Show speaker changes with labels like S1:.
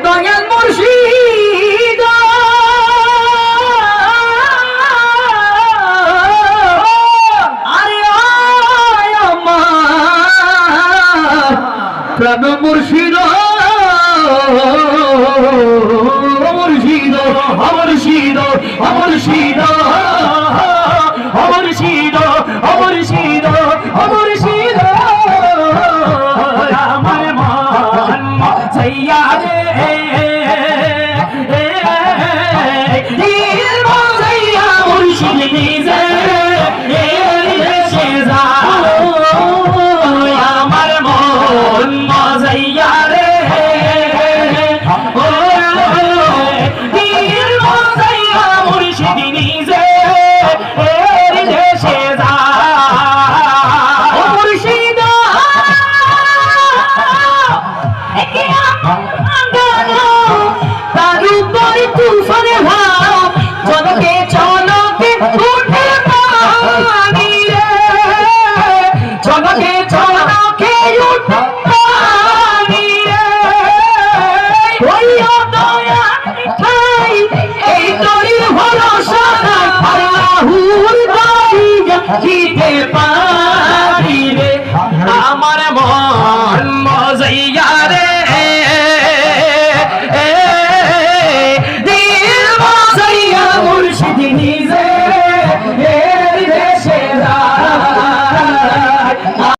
S1: দয়াল মুর্শিদ আরে আমার প্রাণ মুর্শিদ মুর্শিদ মুর্শিদ মুর্শিদ মুর্শিদ মুর্শিদ মুর্শিদ আমার মন মজাইয়া রে দিল মজাইয়া মুর্শিদ নিজে দেশে যাও আমার মন মজাইয়া রে দিল মজাইয়া মুর্শিদ নিজে দেশে যাও মুর্শিদ তুফানে ভাব চলকে চলকে উঠে পানি রে চলকে চলকে উঠে পানি রে ওই দয়া ঠাই এই তোরি ভরসা আল্লাহুর দয়া দিতে পারি রে আমার মন মজাইয়া